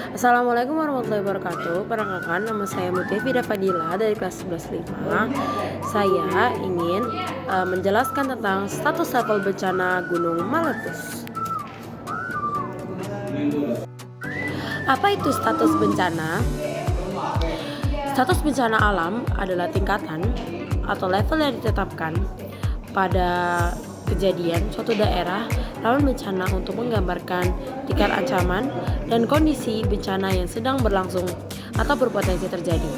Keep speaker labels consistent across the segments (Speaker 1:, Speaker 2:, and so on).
Speaker 1: Assalamualaikum warahmatullahi wabarakatuh. Perkenalkan, nama saya Mutia Fida Fadila dari kelas 11.5. Saya ingin menjelaskan tentang status level bencana Gunung Meletus. Apa itu status bencana? Status bencana alam adalah tingkatan atau level yang ditetapkan pada kejadian suatu daerah rawan bencana untuk menggambarkan tingkat ancaman dan kondisi bencana yang sedang berlangsung atau berpotensi terjadi.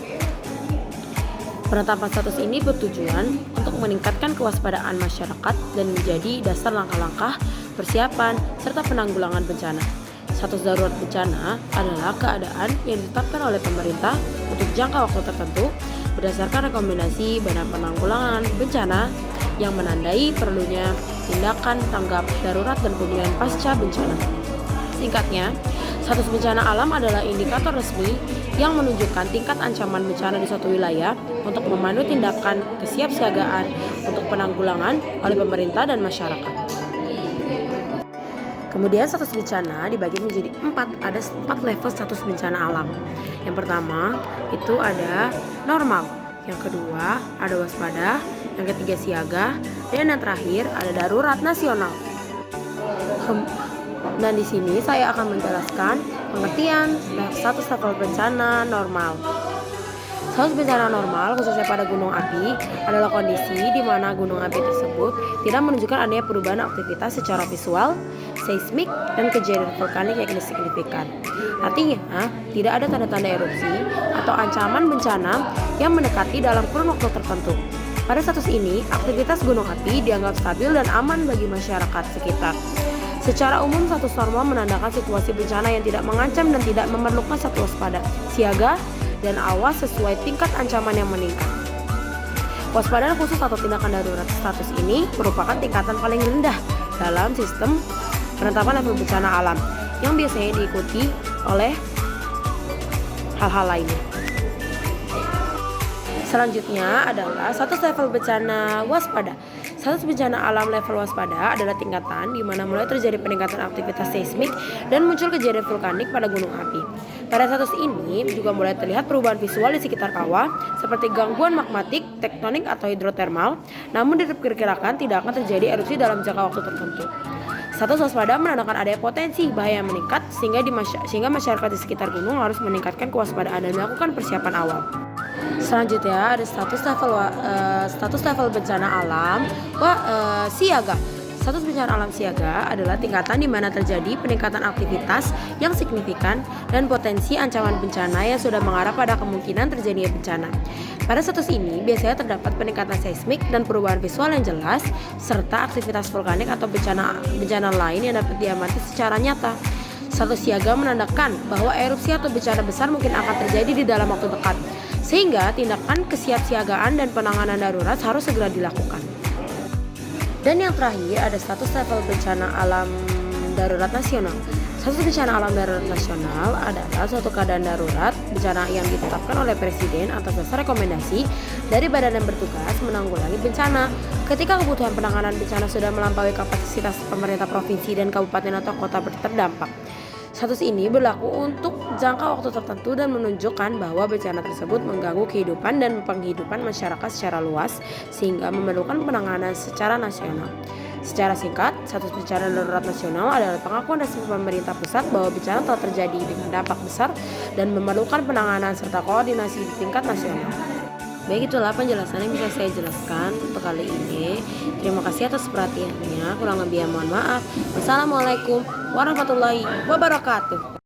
Speaker 1: Penetapan status ini bertujuan untuk meningkatkan kewaspadaan masyarakat dan menjadi dasar langkah-langkah persiapan serta penanggulangan bencana. Status darurat bencana adalah keadaan yang ditetapkan oleh pemerintah untuk jangka waktu tertentu berdasarkan rekomendasi Badan Penanggulangan Bencana yang menandai perlunya tindakan tanggap darurat dan pemulihan pasca bencana. Singkatnya, status bencana alam adalah indikator resmi yang menunjukkan tingkat ancaman bencana di suatu wilayah untuk memandu tindakan kesiapsiagaan untuk penanggulangan oleh pemerintah dan masyarakat. Kemudian status bencana dibagi menjadi 4, ada 4 level status bencana alam. Yang pertama itu ada normal, yang kedua ada waspada, yang ketiga siaga, dan yang terakhir ada darurat nasional. Dan di sini saya akan menjelaskan pengertian status level bencana normal. Status bencana normal khususnya pada gunung api adalah kondisi di mana gunung api tersebut tidak menunjukkan adanya perubahan aktivitas secara visual, seismik, dan kejadian vulkanik yang signifikan. Artinya, tidak ada tanda-tanda erupsi atau ancaman bencana yang mendekati dalam kurun waktu tertentu. Pada status ini, aktivitas gunung api dianggap stabil dan aman bagi masyarakat sekitar. Secara umum, status normal menandakan situasi bencana yang tidak mengancam dan tidak memerlukan status waspada, siaga, dan awas sesuai tingkat ancaman yang meningkat. Waspada khusus atau tindakan darurat status ini merupakan tingkatan paling rendah dalam sistem penetapan level bencana alam yang biasanya diikuti oleh hal-hal lainnya. Selanjutnya adalah status level bencana waspada. Status bencana alam level waspada adalah tingkatan di mana mulai terjadi peningkatan aktivitas seismik dan muncul kejadian vulkanik pada gunung api. Pada status ini juga mulai terlihat perubahan visual di sekitar kawah seperti gangguan magmatik, tektonik atau hidrotermal, namun diperkirakan tidak akan terjadi erupsi dalam jangka waktu tertentu. Status waspada menandakan adanya potensi bahaya meningkat sehingga masyarakat di sekitar gunung harus meningkatkan kewaspadaan dan melakukan persiapan awal. Selanjutnya ada status level bencana alam siaga. Status bencana alam siaga adalah tingkatan di mana terjadi peningkatan aktivitas yang signifikan dan potensi ancaman bencana yang sudah mengarah pada kemungkinan terjadinya bencana. Pada status ini biasanya terdapat peningkatan seismik dan perubahan visual yang jelas serta aktivitas vulkanik atau bencana lain yang dapat diamati secara nyata. Status siaga menandakan bahwa erupsi atau bencana besar mungkin akan terjadi di dalam waktu dekat, sehingga tindakan kesiapsiagaan dan penanganan darurat harus segera dilakukan. Dan yang terakhir ada status level bencana alam darurat nasional. Status bencana alam darurat nasional adalah suatu keadaan darurat bencana yang ditetapkan oleh Presiden atas dasar rekomendasi dari badan yang bertugas menanggulangi bencana. Ketika kebutuhan penanganan bencana sudah melampaui kapasitas pemerintah provinsi dan kabupaten atau kota terdampak. Status ini berlaku untuk jangka waktu tertentu dan menunjukkan bahwa bencana tersebut mengganggu kehidupan dan penghidupan masyarakat secara luas sehingga memerlukan penanganan secara nasional. Secara singkat, status bencana darurat nasional adalah pengakuan resmi pemerintah pusat bahwa bencana telah terjadi dengan dampak besar dan memerlukan penanganan serta koordinasi di tingkat nasional. Baik, itulah penjelasan yang bisa saya jelaskan untuk kali ini. Terima kasih atas perhatiannya. Kurang lebihnya mohon maaf. Wassalamualaikum warahmatullahi wabarakatuh.